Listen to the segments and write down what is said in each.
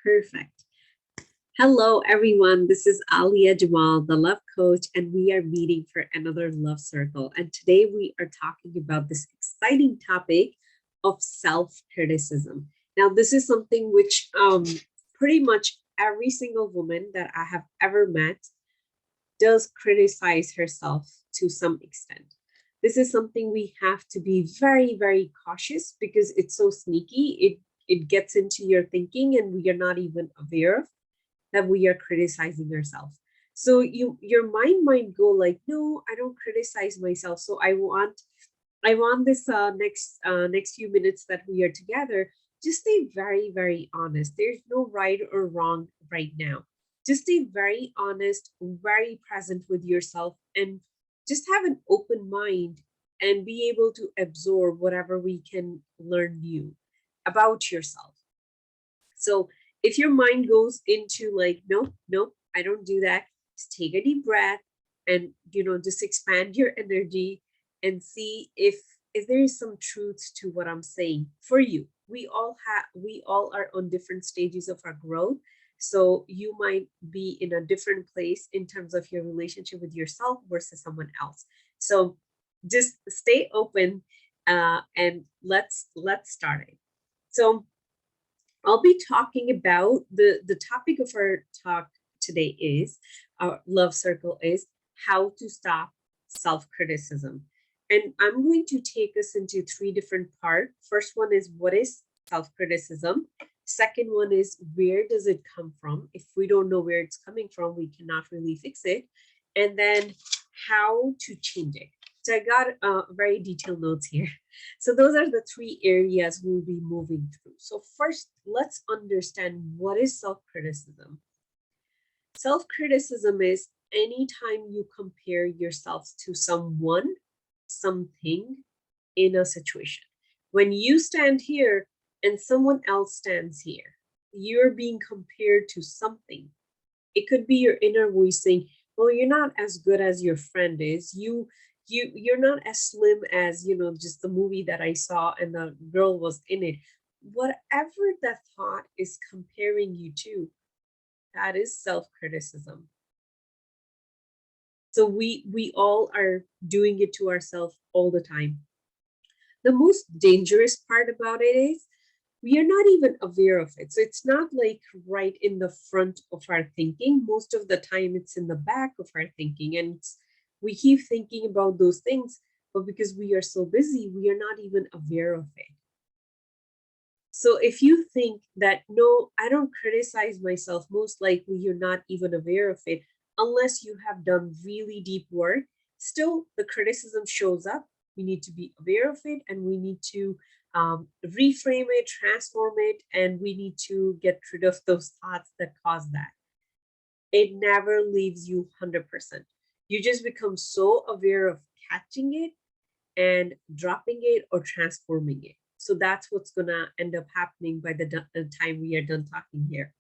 Perfect. Hello, everyone. This is Alia Jamal, the love coach, and we are meeting for another love circle. And today we are talking about this exciting topic of self criticism. Now, this is something which pretty much every single woman that I have ever met does criticize herself to some extent. This is something we have to be very, very cautious because it's so sneaky. It gets into your thinking and we are not even aware of that we are criticizing ourselves. So your mind might go like, no, I don't criticize myself. So I want this next few minutes that we are together. Just stay very, very honest. There's no right or wrong right now. Just stay very honest, very present with yourself, and just have an open mind and be able to absorb whatever we can learn new about yourself. So if your mind goes into like, nope, nope, I don't do that, just take a deep breath and just expand your energy and see if there is some truth to what I'm saying for you. We all are on different stages of our growth. So you might be in a different place in terms of your relationship with yourself versus someone else. So just stay open and let's start it. So I'll be talking about the topic of our talk today is our love circle is how to stop self-criticism. And I'm going to take us into three different parts. First one is what is self-criticism? Second one is where does it come from? If we don't know where it's coming from, we cannot really fix it. And then how to change it. So I got very detailed notes here. So those are the three areas we'll be moving through. So first, let's understand what is self-criticism. Self-criticism is anytime you compare yourself to someone, something in a situation. When you stand here and someone else stands here, you're being compared to something. It could be your inner voice saying, well, you're not as good as your friend is. You're not as slim as just the movie that I saw and the girl was in it. Whatever the thought is comparing you to, that is self-criticism. So we all are doing it to ourselves all the time. The most dangerous part about it is we are not even aware of it. So it's not like right in the front of our thinking. Most of the time it's in the back of our thinking, and we keep thinking about those things, but because we are so busy, we are not even aware of it. So if you think that, no, I don't criticize myself, most likely you're not even aware of it unless you have done really deep work. Still, the criticism shows up. We need to be aware of it and we need to reframe it, transform it, and we need to get rid of those thoughts that cause that. It never leaves you 100%. You just become so aware of catching it and dropping it or transforming it. So that's what's going to end up happening by the time we are done talking here.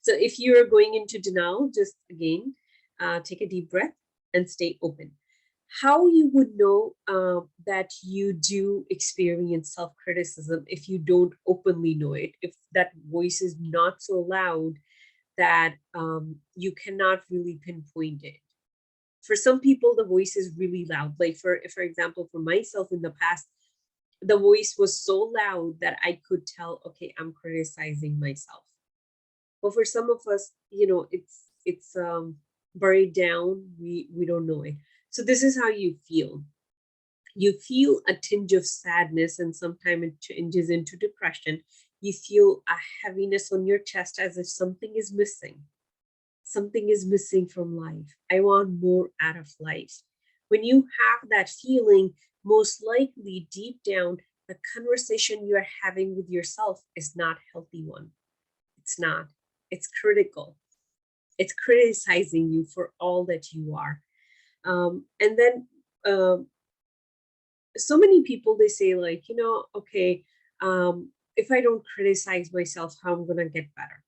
So if you're going into denial, just again, take a deep breath and stay open. How you would know that you do experience self-criticism if you don't openly know it, if that voice is not so loud that you cannot really pinpoint it. For some people, the voice is really loud. Like for example, for myself in the past, the voice was so loud that I could tell, okay, I'm criticizing myself. But for some of us, it's buried down. We don't know it. So this is how you feel. You feel a tinge of sadness, and sometimes it changes into depression. You feel a heaviness on your chest as if something is missing. Something is missing from life. I want more out of life. When you have that feeling, most likely deep down, the conversation you are having with yourself is not a healthy one. It's not. It's critical. It's criticizing you for all that you are. And then so many people, they say like, okay, if I don't criticize myself, how I'm going to get better?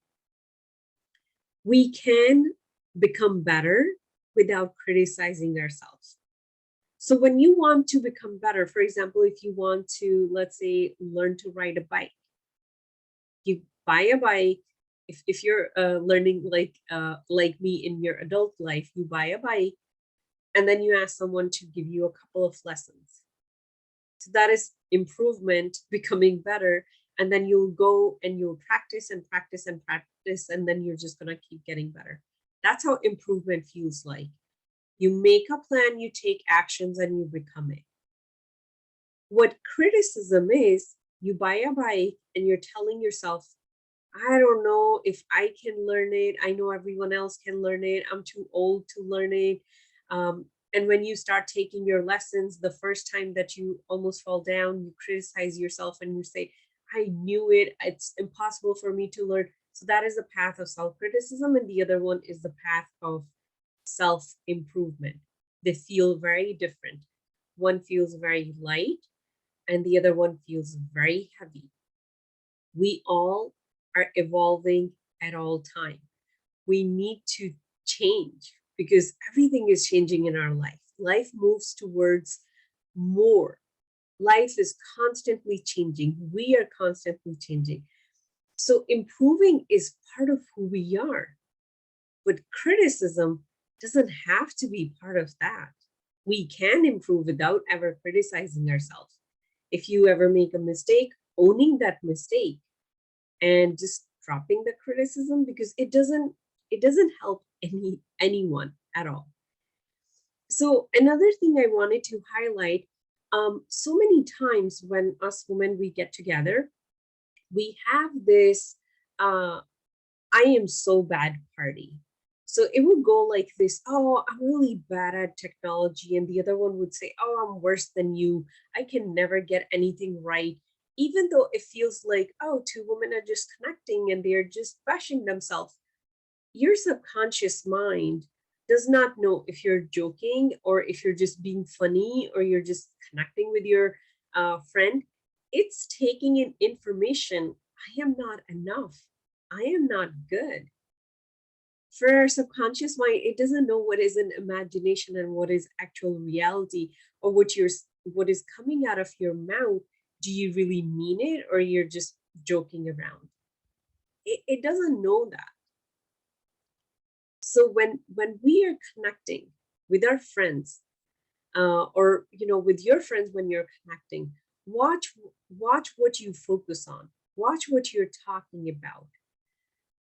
We can become better without criticizing ourselves. So when you want to become better, for example, if you want to, let's say, learn to ride a bike, you buy a bike, If you're learning like me in your adult life, you buy a bike and then you ask someone to give you a couple of lessons. So that is improvement, becoming better. And then you'll go and you'll practice and practice and practice, and then you're just going to keep getting better. That's how improvement feels like. You make a plan, you take actions, and you become it. What criticism is, you buy a bike and you're telling yourself, I don't know if I can learn it. I know everyone else can learn it. I'm too old to learn it. And when you start taking your lessons, the first time that you almost fall down, you criticize yourself and you say, I knew it. It's impossible for me to learn. So that is the path of self criticism. And the other one is the path of self improvement. They feel very different. One feels very light, and the other one feels very heavy. We all are evolving at all time. We need to change because everything is changing in our life. Life moves towards more. Life is constantly changing. We are constantly changing. So improving is part of who we are. But criticism doesn't have to be part of that. We can improve without ever criticizing ourselves. If you ever make a mistake, owning that mistake and just dropping the criticism, because it doesn't help anyone at all. So another thing I wanted to highlight, so many times when us women we get together, we have this I am so bad party. So it would go like this: oh, I'm really bad at technology. And the other one would say, oh, I'm worse than you. I can never get anything right. Even though it feels like, oh, two women are just connecting and they're just bashing themselves. Your subconscious mind does not know if you're joking or if you're just being funny or you're just connecting with your friend. It's taking in information. I am not enough. I am not good. For our subconscious mind, it doesn't know what is an imagination and what is actual reality, or what is coming out of your mouth. Do you really mean it, or you're just joking around? It doesn't know that. So when we are connecting with our friends, or with your friends, when you're connecting, watch watch what you focus on. Watch what you're talking about,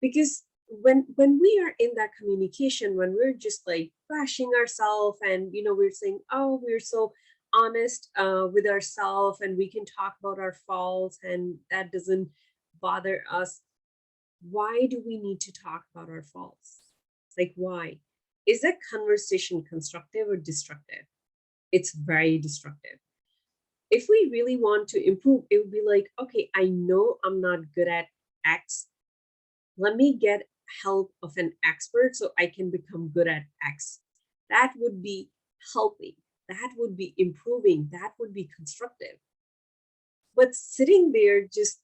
because when we are in that communication, when we're just like bashing ourselves, and we're saying, oh, we're so honest with ourselves, and we can talk about our faults, and that doesn't bother us. Why do we need to talk about our faults? Like, why? Is that conversation constructive or destructive? It's very destructive. If we really want to improve, it would be like, okay, I know I'm not good at X. Let me get help of an expert so I can become good at X. That would be helping. That would be improving. That would be constructive. But sitting there just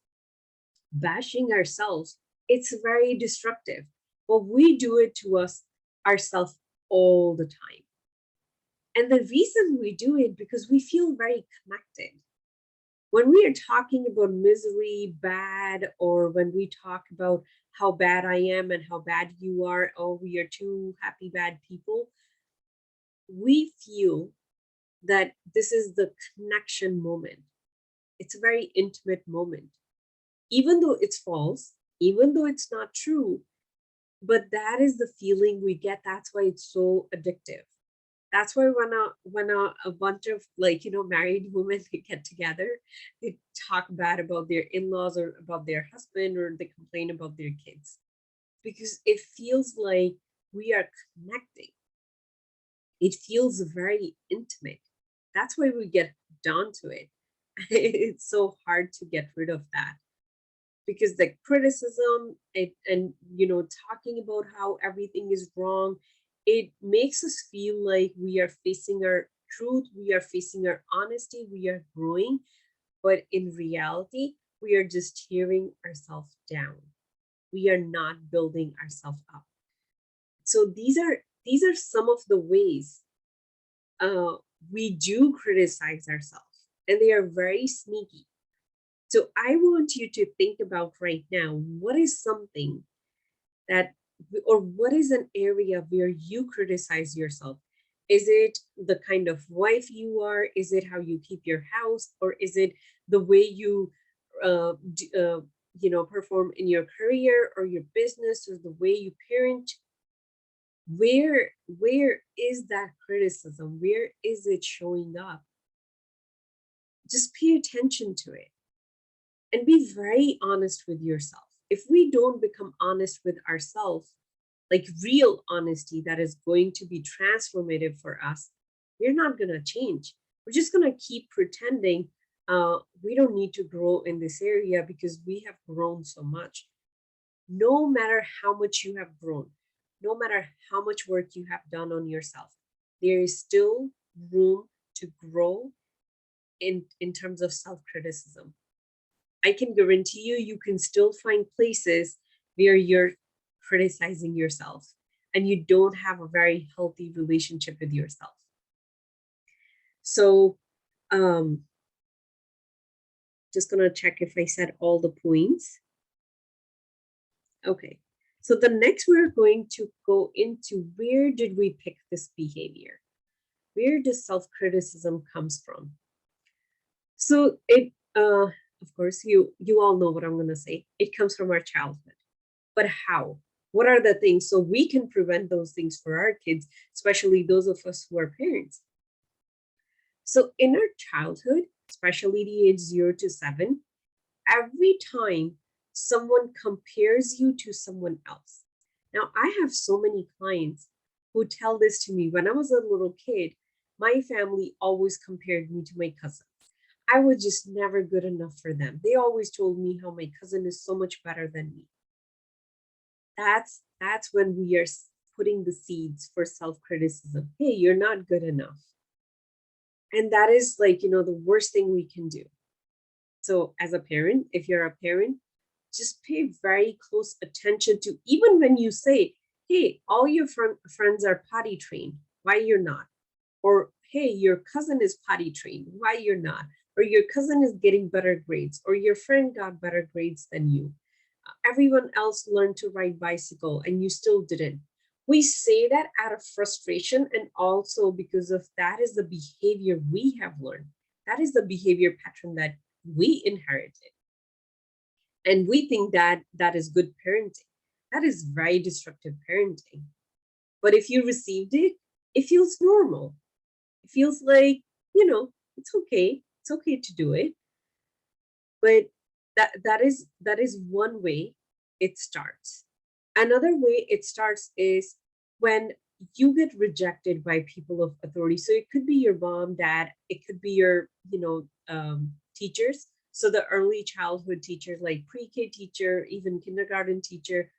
bashing ourselves, it's very destructive. But we do it to us ourselves all the time. And the reason we do it because we feel very connected. When we are talking about misery, bad, or when we talk about how bad I am and how bad you are, oh, we are two happy, bad people, we feel that this is the connection moment. It's a very intimate moment. Even though it's false, even though it's not true, but that is the feeling we get. That's why it's so addictive. That's why when a bunch of, like, married women they get together, they talk bad about their in-laws or about their husband, or they complain about their kids, because it feels like we are connecting. It feels very intimate. That's why we get down to it. It's so hard to get rid of that, because the criticism and talking about how everything is wrong, it makes us feel like we are facing our truth, we are facing our honesty, we are growing, but in reality we are just tearing ourselves down. We are not building ourselves up. So these are some of the ways uh, we do criticize ourselves, and they are very sneaky. So I want you to think about right now, what is something that, or what is an area where you criticize yourself? Is it the kind of wife you are? Is it how you keep your house? Or is it the way you perform in your career or your business, or the way you parent? Where is that criticism? Where is it showing up? Just pay attention to it and be very honest with yourself. If we don't become honest with ourselves, like real honesty that is going to be transformative for us, we're not going to change. We're just going to keep pretending we don't need to grow in this area because we have grown so much. No matter how much you have grown, no matter how much work you have done on yourself, there is still room to grow in terms of self-criticism. I can guarantee you, you can still find places where you're criticizing yourself and you don't have a very healthy relationship with yourself. So, just gonna check if I said all the points. Okay. So the next we're going to go into, where did we pick this behavior? Where does self-criticism comes from? So it, of course, you all know what I'm gonna say. It comes from our childhood. But how? What are the things so we can prevent those things for our kids, especially those of us who are parents? So in our childhood, especially the age 0 to 7, every time someone compares you to someone else. Now, I have so many clients who tell this to me. When I was a little kid, my family always compared me to my cousins. I was just never good enough for them. They always told me how my cousin is so much better than me. That's when we are putting the seeds for self-criticism. Hey, you're not good enough. And that is like, the worst thing we can do. So as a parent, if you're a parent, just pay very close attention to, even when you say, hey, all your friends are potty trained, why you're not? Or, hey, your cousin is potty trained, why you're not? Or your cousin is getting better grades, or your friend got better grades than you. Everyone else learned to ride bicycle and you still didn't. We say that out of frustration, and also because of that is the behavior we have learned. That is the behavior pattern that we inherited. And we think that that is good parenting. That is very destructive parenting. But if you received it, it feels normal. It feels like, it's okay. It's okay to do it. But that is one way it starts. Another way it starts is when you get rejected by people of authority. So it could be your mom, dad, it could be your, teachers. So the early childhood teachers, like pre-K teacher, even kindergarten teacher,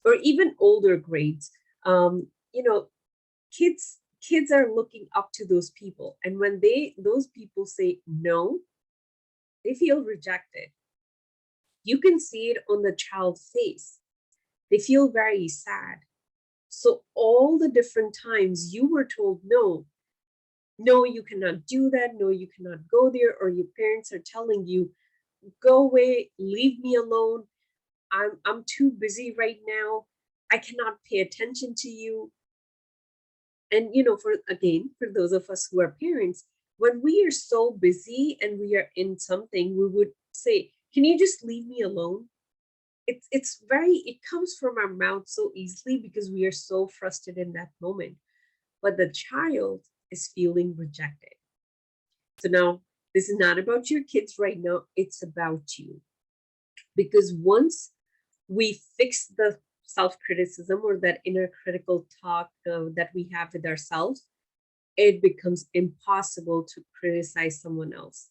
or even older grades. You know, kids are looking up to those people. And when those people say no, they feel rejected. You can see it on the child's face. They feel very sad. So all the different times you were told no, no, you cannot do that, no, you cannot go there, or your parents are telling you, go away, leave me alone. I'm too busy right now. I cannot pay attention to you. And for those of us who are parents, when we are so busy and we are in something, we would say, can you just leave me alone? It comes from our mouth so easily because we are so frustrated in that moment. But the child is feeling rejected. So now this is not about your kids right now, it's about you. Because once we fix the self-criticism, or that inner critical talk that we have with ourselves, it becomes impossible to criticize someone else.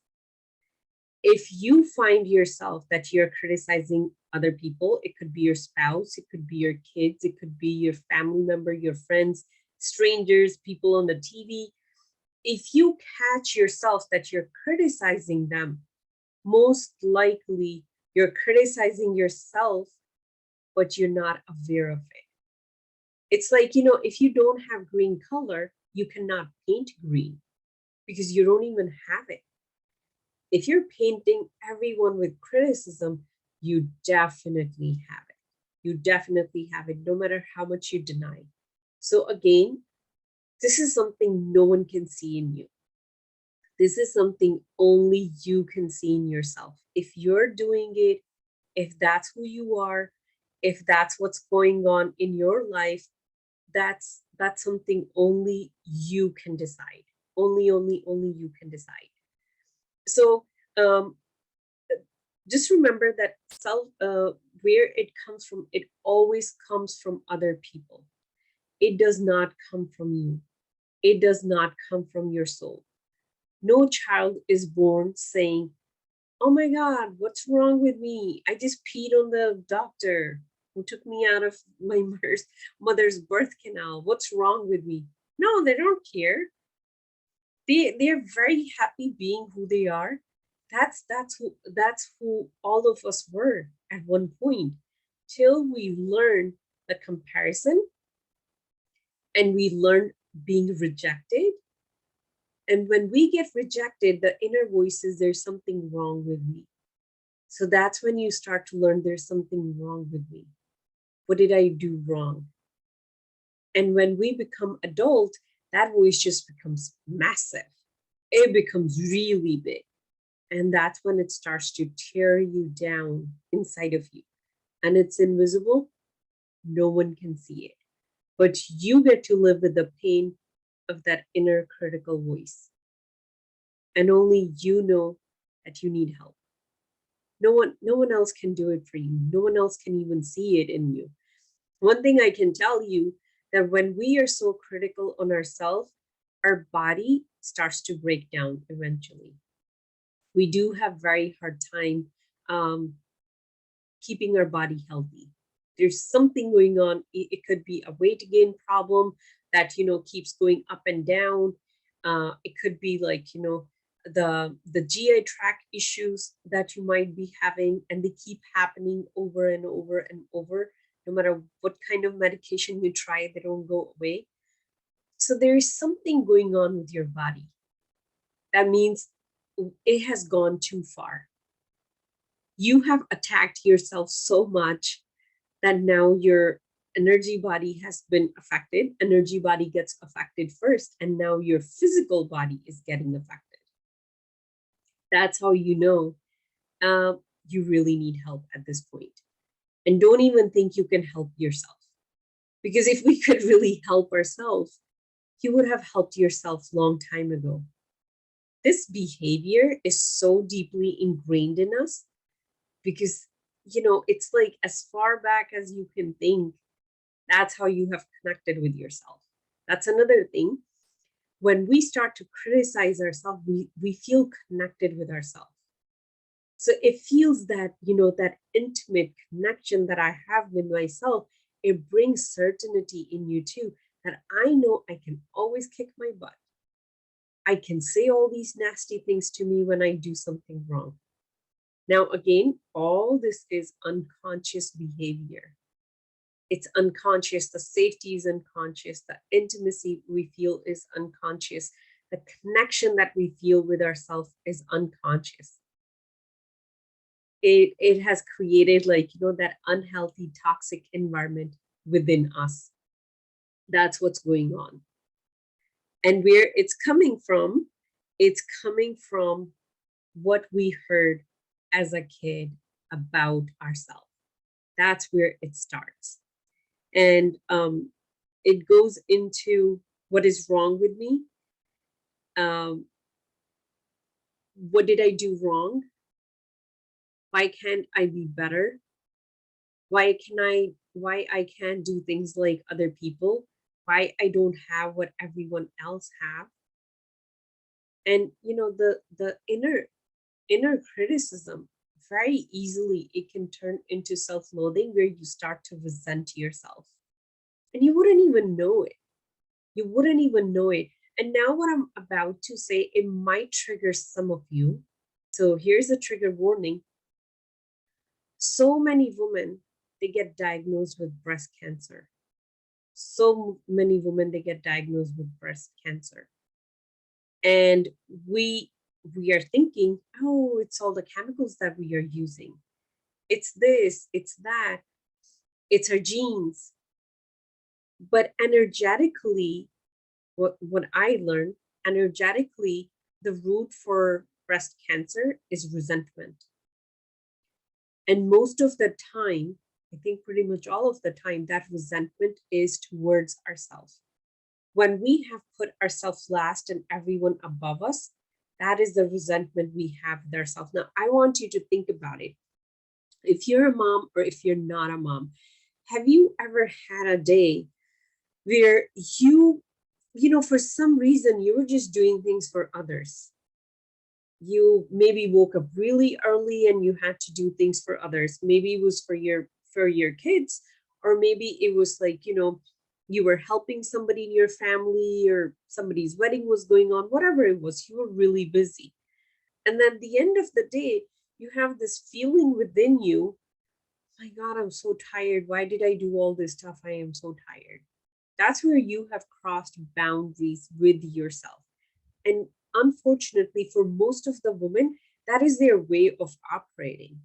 If you find yourself that you're criticizing other people, it could be your spouse, it could be your kids, it could be your family member, your friends, strangers, people on the TV. If you catch yourself that you're criticizing them, most likely you're criticizing yourself, but you're not aware of it. It's like, if you don't have green color, you cannot paint green because you don't even have it. If you're painting everyone with criticism, you definitely have it. You definitely have it, no matter how much you deny. So again, this is something no one can see in you. This is something only you can see in yourself. If you're doing it, if that's who you are, if that's what's going on in your life, that's something only you can decide. Only you can decide. So um, just remember that where it comes from, it always comes from other people. It does not come from you. It does not come from your soul. No child is born saying, "Oh my God, what's wrong with me? I just peed on the doctor who took me out of my mother's birth canal. What's wrong with me?" No, they don't care. They're very happy being who they are. That's who all of us were at one point, till we learn the comparison, and we learn being rejected. And when we get rejected, the inner voice says, "There's something wrong with me." So that's when you start to learn, there's something wrong with me. What did I do wrong? And when we become adult, that voice just becomes massive. It becomes really big. And that's when it starts to tear you down inside of you. And it's invisible. No one can see it. But you get to live with the pain of that inner critical voice. And only you know that you need help. No one else can do it for you. No one else can even see it in you. One thing I can tell you, that when we are so critical on ourselves, our body starts to break down eventually. We do have very hard time um, keeping our body healthy. There's something going on. It could be a weight gain problem that keeps going up and down. It could be like the GI tract issues that you might be having, and they keep happening over and over and over. No matter what kind of medication you try, they don't go away. So there is something going on with your body. That means it has gone too far. You have attacked yourself so much that now your energy body has been affected. Energy body gets affected first, and now your physical body is getting affected. That's how you know you really need help at this point. And don't even think you can help yourself. Because if we could really help ourselves, you would have helped yourself long time ago. This behavior is so deeply ingrained in us because it's like as far back as you can think, that's how you have connected with yourself. That's another thing. When we start to criticize ourselves, we feel connected with ourselves. So it feels that that intimate connection that I have with myself, it brings certainty in you too, that I know I can always kick my butt. I can say all these nasty things to me when I do something wrong. Now, again, all this is unconscious behavior. It's unconscious. The safety is unconscious. The intimacy we feel is unconscious. The connection that we feel with ourselves is unconscious. It has created that unhealthy, toxic environment within us. That's what's going on. And where it's coming from what we heard as a kid about ourselves. That's where it starts. And it goes into what is wrong with me. What did I do wrong? Why can't I be better? Why I can't do things like other people? Why I don't have what everyone else have? And the inner criticism, very easily it can turn into self-loathing, where you start to resent yourself. And you wouldn't even know it. You wouldn't even know it. And now what I'm about to say, it might trigger some of you. So here's a trigger warning. So many women, they get diagnosed with breast cancer. So many women, they get diagnosed with breast cancer. And we are thinking, oh, it's all the chemicals that we are using. It's this, it's that. it's our genes. But energetically, what I learned, energetically, the root for breast cancer is resentment. And most of the time, I think pretty much all of the time, that resentment is towards ourselves. When we have put ourselves last and everyone above us, that is the resentment we have with ourselves. Now, I want you to think about it. If you're a mom or if you're not a mom, have you ever had a day where for some reason, you were just doing things for others? You maybe woke up really early and you had to do things for others. Maybe it was for your kids, or maybe it was like, you were helping somebody in your family, or somebody's wedding was going on, whatever it was, you were really busy. And then at the end of the day, you have this feeling within you, my God, I'm so tired. Why did I do all this stuff? I am so tired. That's where you have crossed boundaries with yourself. And unfortunately, for most of the women, that is their way of operating.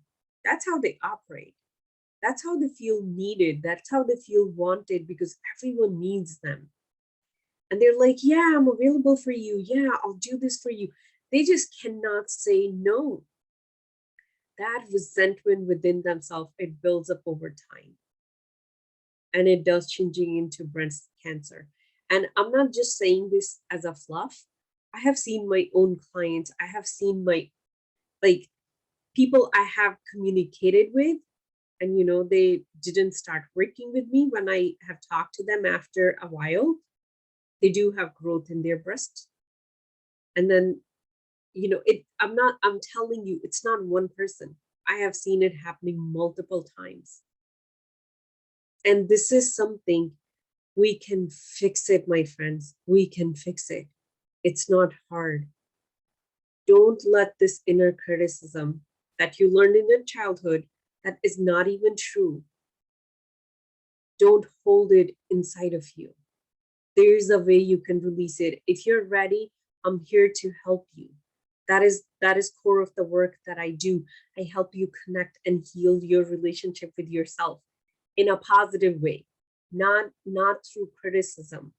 That's how they operate. That's how they feel needed. That's how they feel wanted, because everyone needs them. And they're like, yeah, I'm available for you. Yeah, I'll do this for you. They just cannot say no. That resentment within themselves, it builds up over time, and it does changing into breast cancer. And I'm not just saying this as a fluff. I have seen my own clients. I have seen my, like, people I have communicated with, and they didn't start working with me. When I have talked to them after a while, they do have growth in their breast. And then, I'm telling you, it's not one person. I have seen it happening multiple times. And this is something we can fix it, my friends. We can fix it. It's not hard. Don't let this inner criticism that you learned in your childhood that is not even true, don't hold it inside of you. There's a way you can release it. If you're ready, I'm here to help you. That is core of the work that I do. I help you connect and heal your relationship with yourself in a positive way, not through criticism.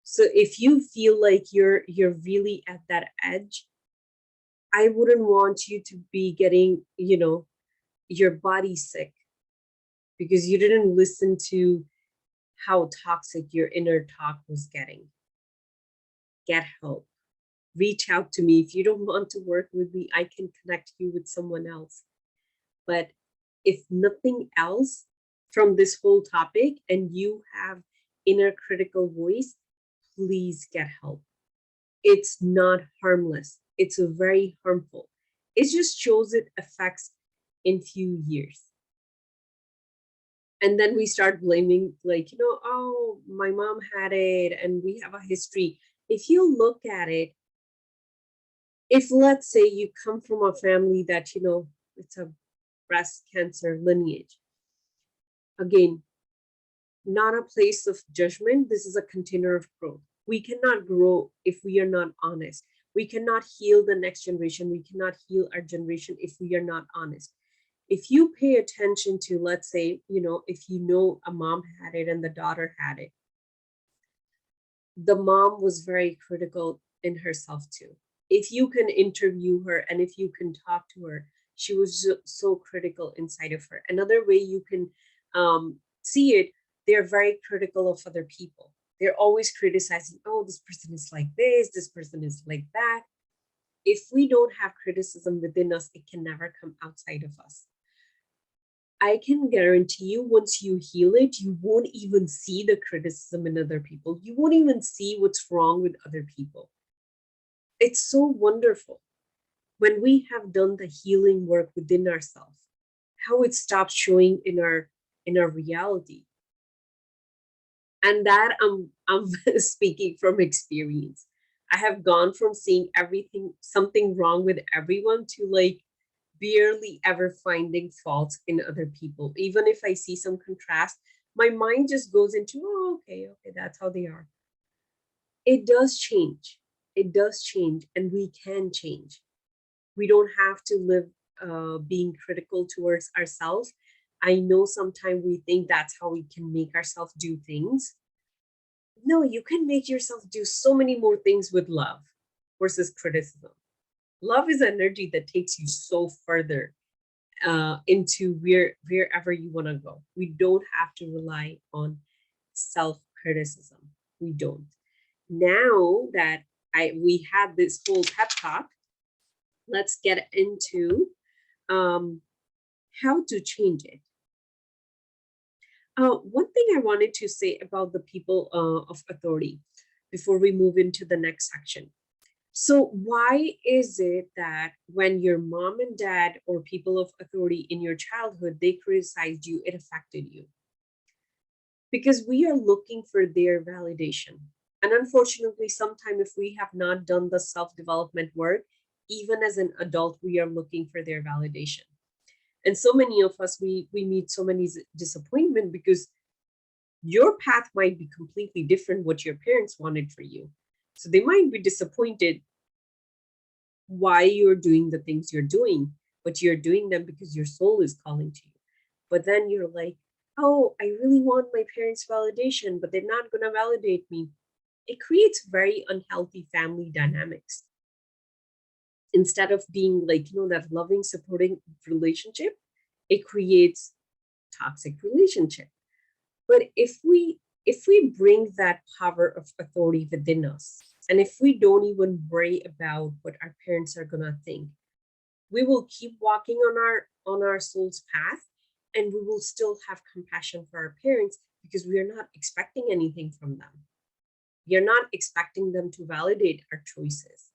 So if you feel like you're really at that edge, I wouldn't want you to be getting, your body sick because you didn't listen to how toxic your inner talk was getting. Get help. Reach out to me. If you don't want to work with me, I can connect you with someone else. But if nothing else from this whole topic and you have inner critical voice, please get help. It's not harmless. It's very harmful. It just shows it affects in few years. And then we start blaming, like, oh, my mom had it and we have a history. If you look at it, if let's say you come from a family that, it's a breast cancer lineage, again, not a place of judgment. This is a container of growth. We cannot grow if we are not honest. We cannot heal the next generation. We cannot heal our generation if we are not honest. If you pay attention to, let's say, if a mom had it and the daughter had it, the mom was very critical in herself too. If you can interview her and if you can talk to her, she was so critical inside of her. Another way you can see it, they're very critical of other people. They're always criticizing, oh, this person is like this person is like that. If we don't have criticism within us, it can never come outside of us. I can guarantee you, once you heal it, you won't even see the criticism in other people. You won't even see what's wrong with other people. It's so wonderful when we have done the healing work within ourselves, how it stops showing in our reality. And that I'm speaking from experience. I have gone from seeing something wrong with everyone, to like barely ever finding faults in other people. Even if I see some contrast, my mind just goes into, oh, okay, that's how they are. It does change. It does change, and we can change. We don't have to live being critical towards ourselves. I know sometimes we think that's how we can make ourselves do things. No, you can make yourself do so many more things with love versus criticism. Love is energy that takes you so further into wherever you want to go. We don't have to rely on self criticism. We don't. Now that I we had this whole pep talk, let's get into um, how to change it. One thing I wanted to say about the people of authority before we move into the next section. So, why is it that when your mom and dad or people of authority in your childhood they criticized you, it affected you? Because we are looking for their validation. And unfortunately, sometimes if we have not done the self development work, even as an adult, we are looking for their validation. And so many of us, we meet so many disappointment because your path might be completely different what your parents wanted for you. So they might be disappointed why you're doing the things you're doing, but you're doing them because your soul is calling to you. But then you're like, oh, I really want my parents' validation, but they're not going to validate me. It creates very unhealthy family dynamics. Instead of being like, that loving, supporting relationship, it creates toxic relationship. But if we bring that power of authority within us, and if we don't even worry about what our parents are gonna think, we will keep walking on our soul's path, and we will still have compassion for our parents because we are not expecting anything from them. We are not expecting them to validate our choices.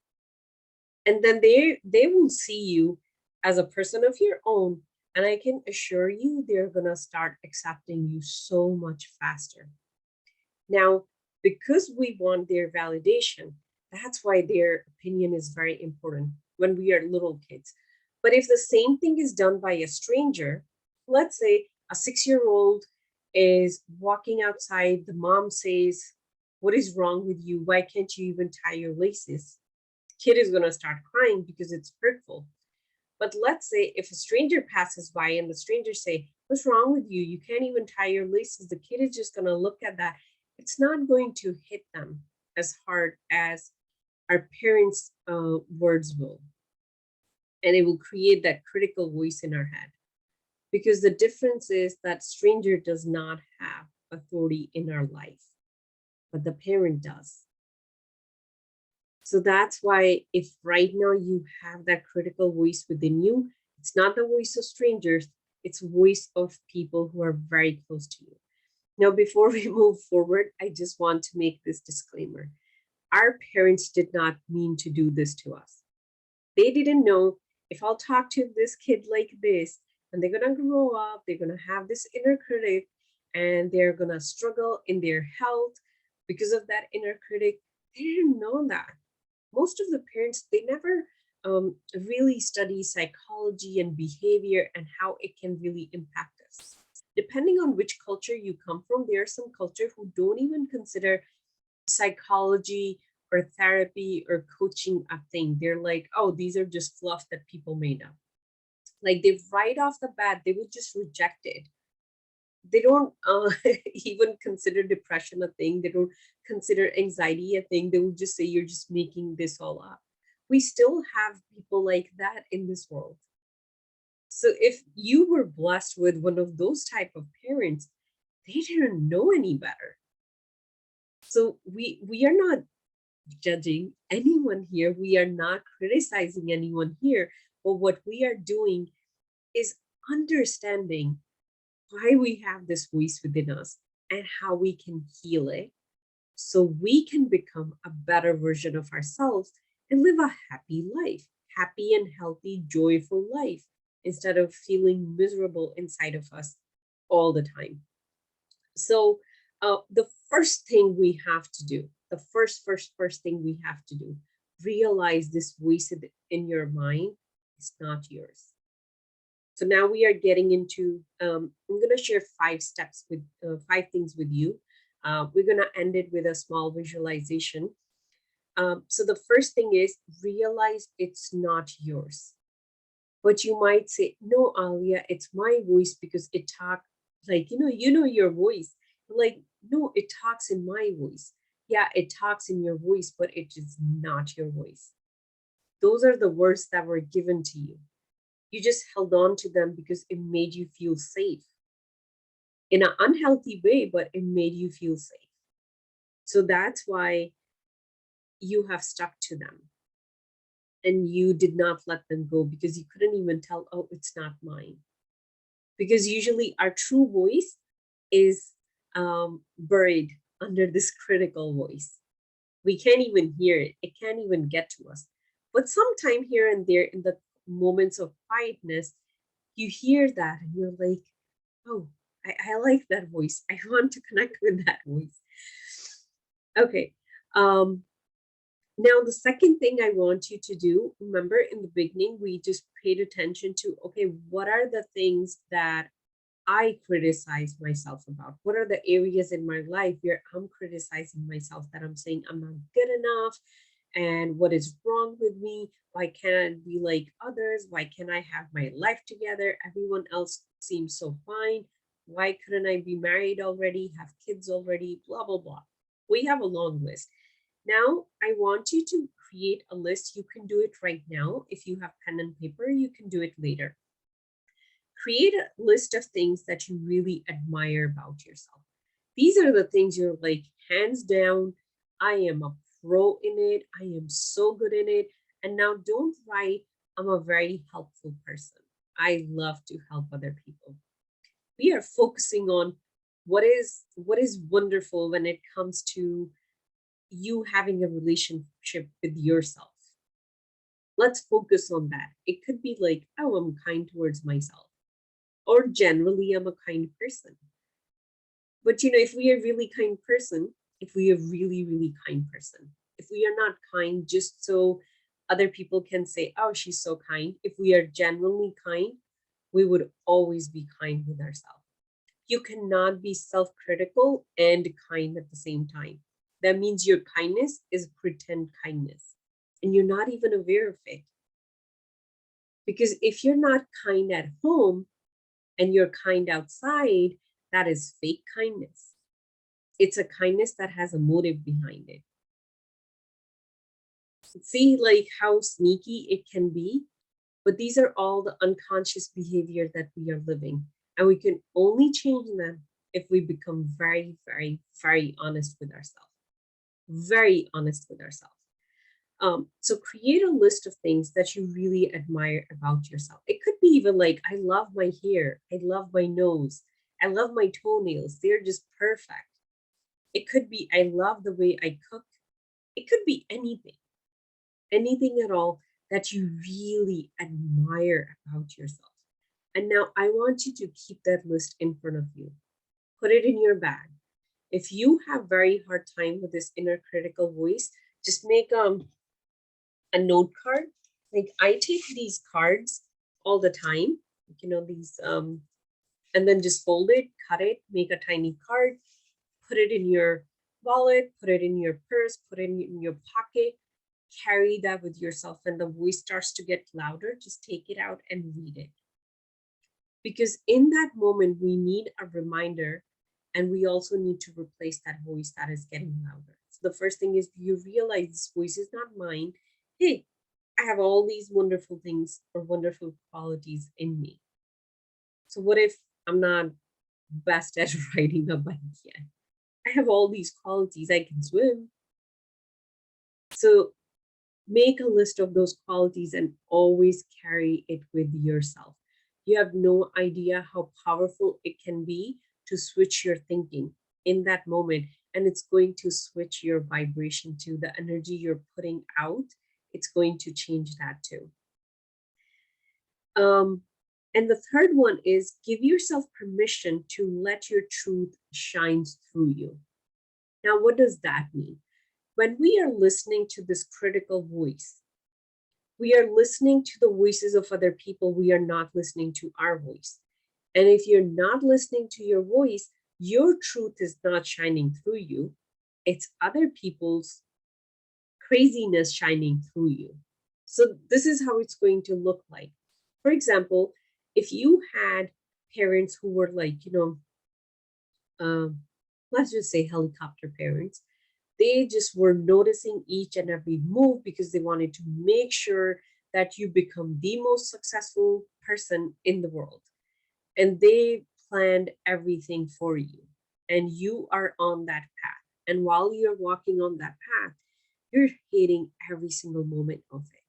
And then they will see you as a person of your own, and I can assure you they're gonna start accepting you so much faster. Now, because we want their validation, that's why their opinion is very important when we are little kids. But if the same thing is done by a stranger, let's say a 6-year-old is walking outside, the mom says, what is wrong with you? Why can't you even tie your laces? Kid is going to start crying because it's hurtful. But let's say if a stranger passes by and the stranger say, what's wrong with you? You can't even tie your laces. The kid is just going to look at that. It's not going to hit them as hard as our parents' words will. And it will create that critical voice in our head. Because the difference is that stranger does not have authority in our life, but the parent does. So that's why if right now you have that critical voice within you, it's not the voice of strangers, it's voice of people who are very close to you. Now, before we move forward, I just want to make this disclaimer. Our parents did not mean to do this to us. They didn't know if I'll talk to this kid like this, and they're gonna grow up, they're gonna have this inner critic, and they're gonna struggle in their health because of that inner critic. They didn't know that. Most of the parents, they never really study psychology and behavior and how it can really impact us. Depending on which culture you come from, there are some culture who don't even consider psychology or therapy or coaching a thing. They're like, oh, these are just fluff that people made up. Like they right off the bat, they would just reject it. They don't even consider depression a thing. They don't consider anxiety a thing. They will just say you're just making this all up. We still have people like that in this world. So if you were blessed with one of those type of parents, they didn't know any better. So we are not judging anyone here. We are not criticizing anyone here. But what we are doing is understanding why we have this voice within us and how we can heal it so we can become a better version of ourselves and live a happy life, happy and healthy, joyful life instead of feeling miserable inside of us all the time. So, the first thing we have to do, the first thing we have to do, realize this voice in your mind is not yours. So now we are getting into, I'm going to share 5 steps with 5 things with you. We're going to end it with a small visualization. So the first thing is realize it's not yours. But you might say, no, Alia, it's my voice because it talk like, you know your voice. Like, no, it talks in my voice. Yeah, it talks in your voice, but it is not your voice. Those are the words that were given to you. You just held on to them because it made you feel safe in an unhealthy way, but it made you feel safe. So that's why you have stuck to them and you did not let them go because you couldn't even tell, oh, it's not mine. Because usually our true voice is buried under this critical voice. We can't even hear it, it can't even get to us. But sometime here and there, in the moments of quietness, you hear that and you're like, oh, I like that voice. I want to connect with that voice. Okay. Um, Now, the second thing I want you to do, remember in the beginning, we just paid attention to, okay, what are the things that I criticize myself about? What are the areas in my life where I'm criticizing myself that I'm saying I'm not good enough? And what is wrong with me? Why can't I be like others? Why can't I have my life together? Everyone else seems so fine. Why couldn't I be married already, have kids already? Blah, blah, blah. We have a long list. Now, I want you to create a list. You can do it right now. If you have pen and paper, you can do it later. Create a list of things that you really admire about yourself. These are the things you're like, hands down, I am a pro in it. I am so good in it. And now don't write, I'm a very helpful person. I love to help other people. We are focusing on what is wonderful when it comes to you having a relationship with yourself. Let's focus on that. It could be like, oh, I'm kind towards myself, or generally, I'm a kind person. But if we are really kind person, if we are really, really kind person, if we are not kind just so other people can say, oh, she's so kind, if we are genuinely kind, we would always be kind with ourselves. You cannot be self critical and kind at the same time. That means your kindness is pretend kindness and you're not even aware of it. Because if you're not kind at home and you're kind outside, that is fake kindness. It's a kindness that has a motive behind it. See, like how sneaky it can be? But these are all the unconscious behavior that we are living. And we can only change them if we become very, very, very honest with ourselves. Very honest with ourselves. So create a list of things that you really admire about yourself. It could be even like, I love my hair, I love my nose, I love my toenails, they're just perfect. It could be, I love the way I cook. It could be anything at all that you really admire about yourself. And now I want you to keep that list in front of you. Put it in your bag. If you have very hard time with this inner critical voice, just make a note card. Like I take these cards all the time, these and then just fold it, cut it, make a tiny card, put it in your wallet, put it in your purse, put it in your pocket, carry that with yourself. And the voice starts to get louder, just take it out and read it. Because in that moment, we need a reminder and we also need to replace that voice that is getting louder. So the first thing is you realize this voice is not mine. Hey, I have all these wonderful things or wonderful qualities in me. So what if I'm not best at riding a bike yet? I have all these qualities. I can swim. So make a list of those qualities and always carry it with yourself. You have no idea how powerful it can be to switch your thinking in that moment. And it's going to switch your vibration to the energy you're putting out. It's going to change that too. Um, and the third one is give yourself permission to let your truth shine through you. Now, what does that mean? When we are listening to this critical voice, we are listening to the voices of other people. We are not listening to our voice. And if you're not listening to your voice, your truth is not shining through you. It's other people's craziness shining through you. So this is how it's going to look like. For example, if you had parents who were like, um, let's just say helicopter parents, they just were noticing each and every move because they wanted to make sure that you become the most successful person in the world. And they planned everything for you. And you are on that path. And while you're walking on that path, you're hating every single moment of it.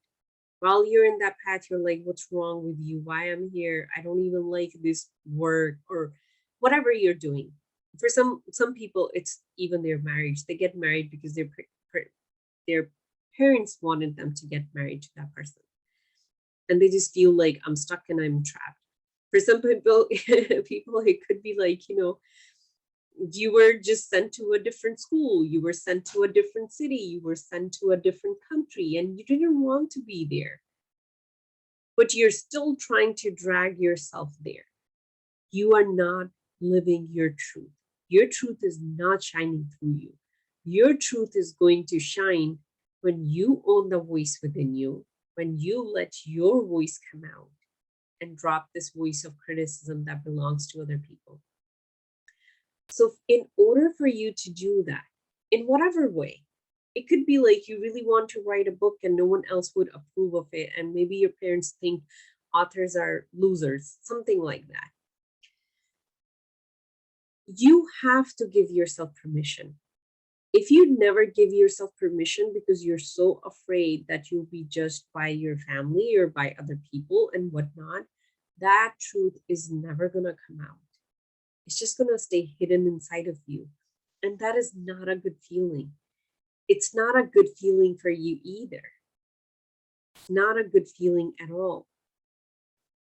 While you're in that path, you're like, what's wrong with you? Why I'm here? I don't even like this work or whatever you're doing. For some people, it's even their marriage. They get married because their parents wanted them to get married to that person, and they just feel like I'm stuck and I'm trapped. For some people, people it could be like, you were just sent to a different school, you were sent to a different city, you were sent to a different country, and you didn't want to be there, but you're still trying to drag yourself there. You are not living your truth. Your truth is not shining through you. Your truth is going to shine when you own the voice within you, when you let your voice come out and drop this voice of criticism that belongs to other people. So, in order for you to do that, in whatever way, it could be like you really want to write a book and no one else would approve of it. And maybe your parents think authors are losers, something like that. You have to give yourself permission. If you never give yourself permission because you're so afraid that you'll be judged by your family or by other people and whatnot, that truth is never going to come out. It's just going to stay hidden inside of you. And that is not a good feeling. It's not a good feeling for you either. Not a good feeling at all.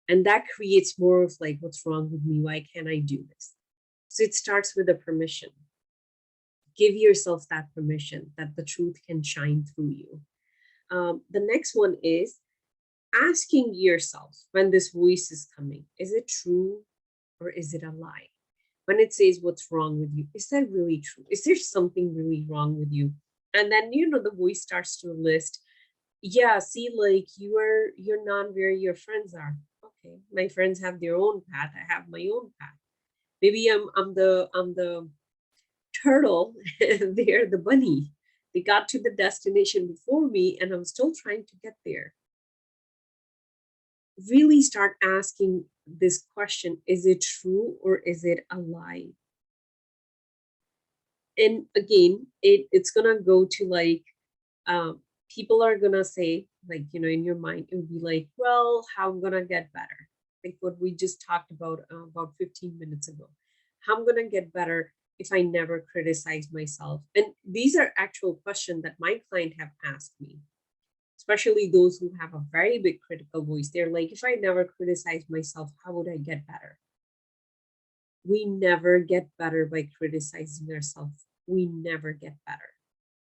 And that creates more of like, what's wrong with me? Why can't I do this? So it starts with a permission. Give yourself that permission that the truth can shine through you. The next one is asking yourself when this voice is coming, is it true or is it a lie? When it says what's wrong with you, is that really true? Is there something really wrong with you? And then the voice starts to list, yeah, see, like you're not where your friends are. Okay, my friends have their own path, I have my own path. Maybe I'm the turtle and they're the bunny. They got to the destination before me and I'm still trying to get there. Really start asking this question, is it true or is it a lie? And again, it's gonna go to like, um, people are gonna say, like, in your mind, it would be like, well, how I'm gonna get better? Like what we just talked about 15 minutes ago. How I'm gonna get better if I never criticize myself? And these are actual questions that my client have asked me, especially those who have a very big critical voice. They're like, if I never criticize myself, how would I get better? We never get better by criticizing ourselves. We never get better.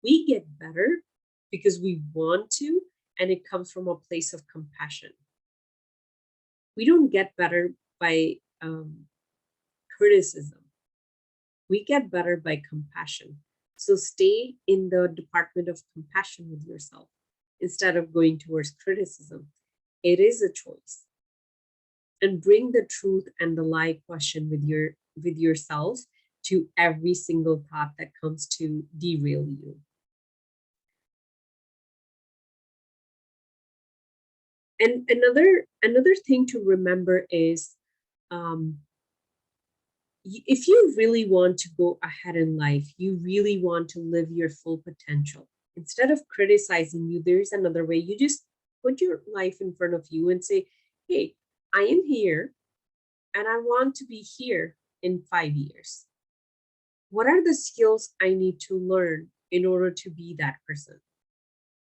We get better because we want to, and it comes from a place of compassion. We don't get better by criticism. We get better by compassion. So stay in the department of compassion with yourself instead of going towards criticism. It is a choice. And bring the truth and the lie question with yourself to every single thought that comes to derail you. And another thing to remember is, um, if you really want to go ahead in life, you really want to live your full potential. Instead of criticizing you, there's another way. You just put your life in front of you and say, hey, I am here and I want to be here in 5 years. What are the skills I need to learn in order to be that person,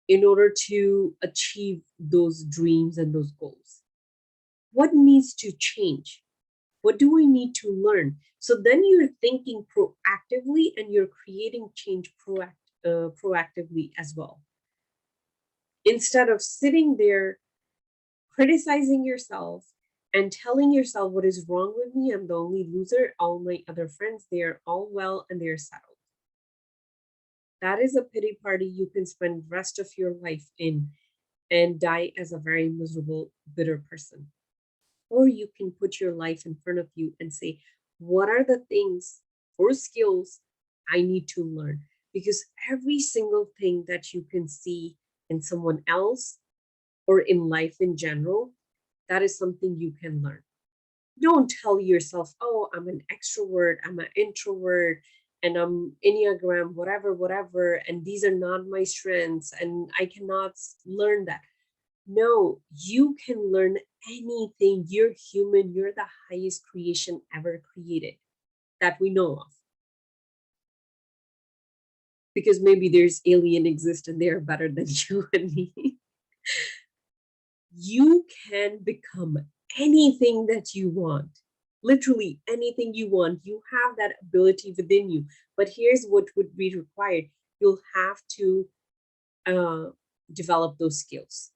in order to achieve those dreams and those goals? What needs to change? What do we need to learn? So then you're thinking proactively and you're creating change proactively as well. Instead of sitting there criticizing yourself and telling yourself what is wrong with me, I'm the only loser, all my other friends, they're all well and they're settled. That is a pity party you can spend the rest of your life in. and die as a very miserable, bitter person. Or you can put your life in front of you and say, what are the things or skills I need to learn? Because every single thing that you can see in someone else or in life in general, that is something you can learn. Don't tell yourself, oh, I'm an extrovert, I'm an introvert, and I'm Enneagram, whatever, whatever, and these are not my strengths, and I cannot learn that. No, you can learn anything. You're human. You're the highest creation ever created that we know of. Because maybe there's alien exist and they're better than you and me. You can become anything that you want. Literally anything you want. You have that ability within you. But here's what would be required. You'll have to uh, develop those skills.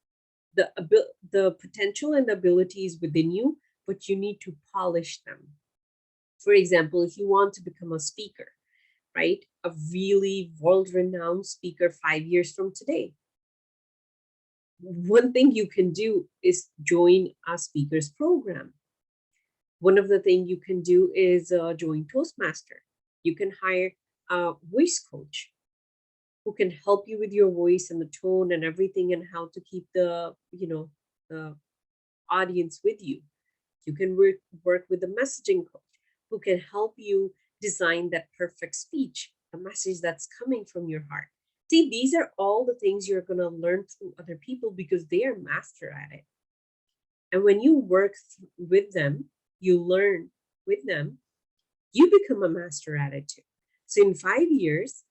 The potential and the abilities within you, but you need to polish them. For example, if you want to become a speaker, right? A really world-renowned speaker 5 years from today. One thing you can do is join a speaker's program. One of the things you can do is join Toastmaster. You can hire a voice coach who can help you with your voice and the tone and everything and how to keep the audience with you. You can work with a messaging coach who can help you design that perfect speech, a message that's coming from your heart. See, these are all the things you're going to learn through other people because they are master at it. And when you work with them, you learn with them, you become a master at it too. So in 5 years,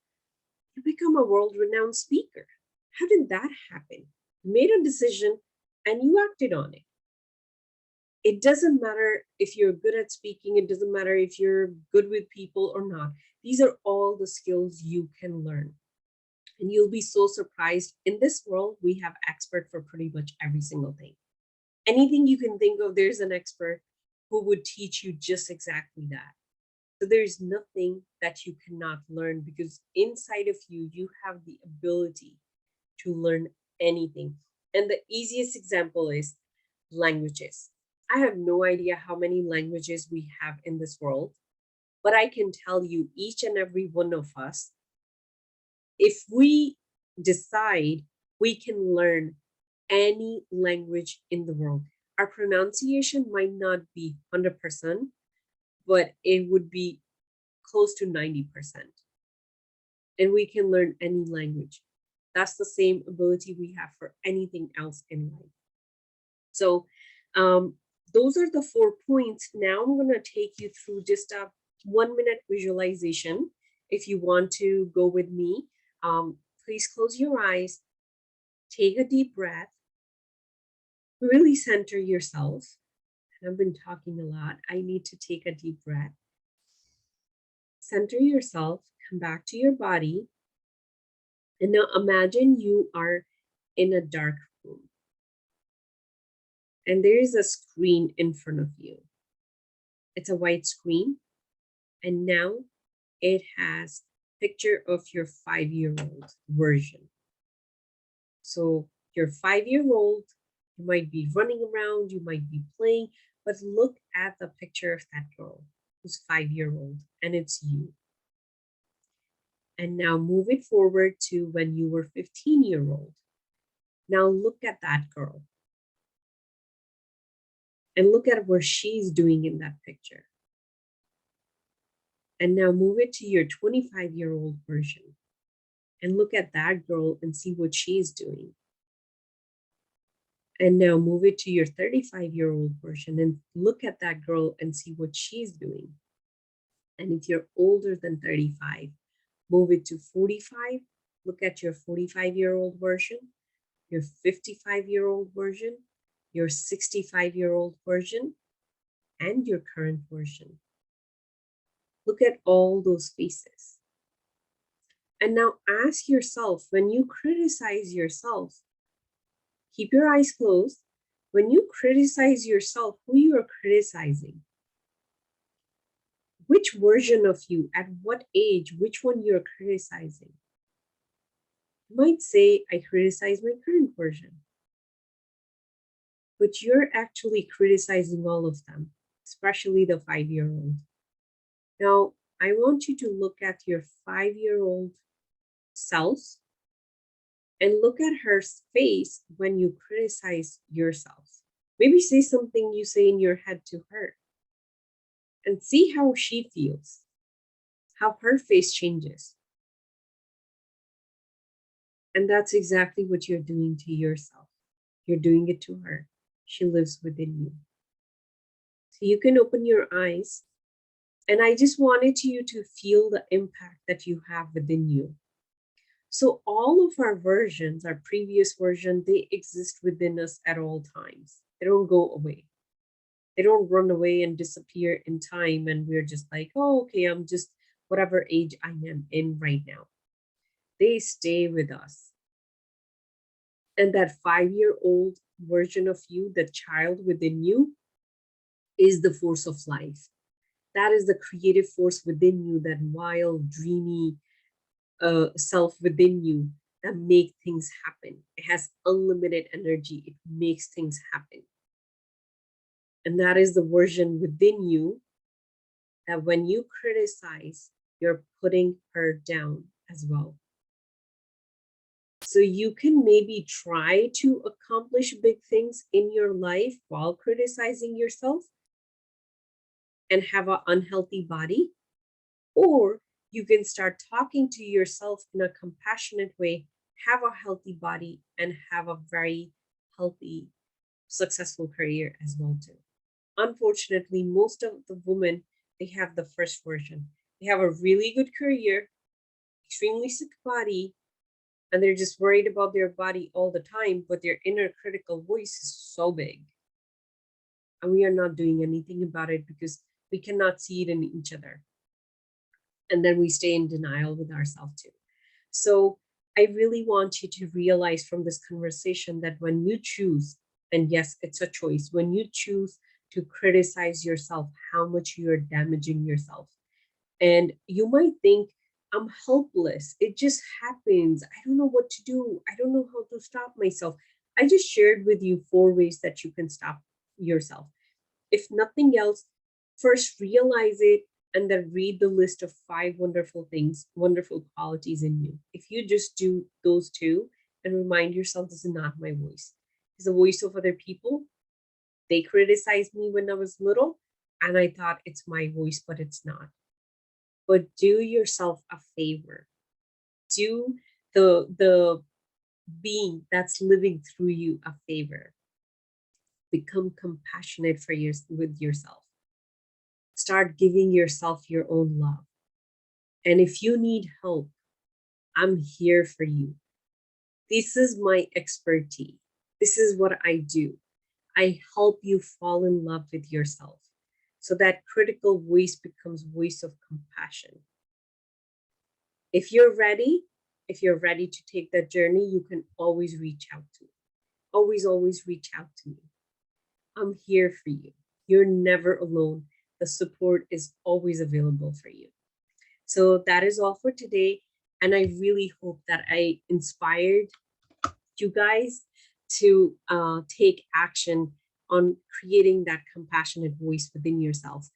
you become a world renowned speaker. How did that happen? You made a decision and you acted on it. It doesn't matter if you're good at speaking, it doesn't matter if you're good with people or not. These are all the skills you can learn. And you'll be so surprised. In this world, we have expert for pretty much every single thing. Anything you can think of, there's an expert who would teach you just exactly that. So there's nothing that you cannot learn because inside of you, you have the ability to learn anything. And the easiest example is languages. I have no idea how many languages we have in this world, but I can tell you each and every one of us, if we decide, we can learn any language in the world. Our pronunciation might not be 100%, but it would be close to 90%. And we can learn any language. That's the same ability we have for anything else in life. So, those are the 4 points. Now I'm going to take you through just a 1 minute visualization. If you want to go with me, please close your eyes, take a deep breath, really center yourself. And I've been talking a lot. I need to take a deep breath. Center yourself, come back to your body. And now imagine you are in a dark room and there is a screen in front of you. It's a white screen. And now it has picture of your 5-year-old version. So your 5-year-old, you might be running around, you might be playing, but look at the picture of that girl who's 5-year-old and it's you. And now move it forward to when you were 15-year-old. Now look at that girl and look at what she's doing in that picture. And now move it to your 25-year-old version and look at that girl and see what she's doing. And now move it to your 35-year-old version and look at that girl and see what she's doing. And if you're older than 35, move it to 45. Look at your 45-year-old version, your 55-year-old version, your 65-year-old version, and your current version. Look at all those faces. And now ask yourself, when you criticize yourself, keep your eyes closed. When you criticize yourself, who you are criticizing? Which version of you, at what age, which one you're criticizing? You might say, I criticize my current version. but you're actually criticizing all of them, especially the 5-year-old. Now, I want you to look at your 5-year-old self and look at her face when you criticize yourself. Maybe say something you say in your head to her and see how she feels, how her face changes. And that's exactly what you're doing to yourself. You're doing it to her. She lives within you. So you can open your eyes. And I just wanted you to feel the impact that you have within you. So all of our versions, our previous version, they exist within us at all times. They don't go away. They don't run away and disappear in time. And we're just like, oh, okay, I'm just whatever age I am in right now. They stay with us. And that 5-year-old version of you, the child within you, is the force of life. That is the creative force within you, that wild, dreamy self within you that make things happen. It has unlimited energy. It makes things happen. And that is the version within you that when you criticize, you're putting her down as well. So you can maybe try to accomplish big things in your life while criticizing yourself and have an unhealthy body, or you can start talking to yourself in a compassionate way, have a healthy body, and have a very healthy, successful career as well too. Unfortunately, most of the women, they have the first version. They have a really good career, extremely sick body, and they're just worried about their body all the time, but their inner critical voice is so big. And we are not doing anything about it because we cannot see it in each other. And then we stay in denial with ourselves too. So I really want you to realize from this conversation that when you choose, and yes, it's a choice, when you choose to criticize yourself, how much you're damaging yourself. And you might think, I'm helpless. It just happens. I don't know what to do. I don't know how to stop myself. I just shared with you 4 ways that you can stop yourself. If nothing else, first realize it and then read the list of 5 wonderful things, wonderful qualities in you. If you just do those 2 and remind yourself, this is not my voice, it's the voice of other people. They criticized me when I was little, and I thought it's my voice, but it's not. But do yourself a favor. Do the being that's living through you a favor. Become compassionate with yourself. Start giving yourself your own love. And if you need help, I'm here for you. This is my expertise. This is what I do. I help you fall in love with yourself. So that critical voice becomes voice of compassion. If you're ready, if you're ready to take that journey, you can always reach out to me. Always reach out to me. I'm here for you. You're never alone. The support is always available for you. So that is all for today. And I really hope that I inspired you guys to take action on creating that compassionate voice within yourself.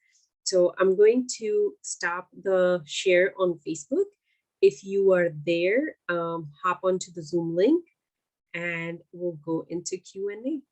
So I'm going to stop the share on Facebook. If you are there, hop onto the Zoom link and we'll go into Q&A.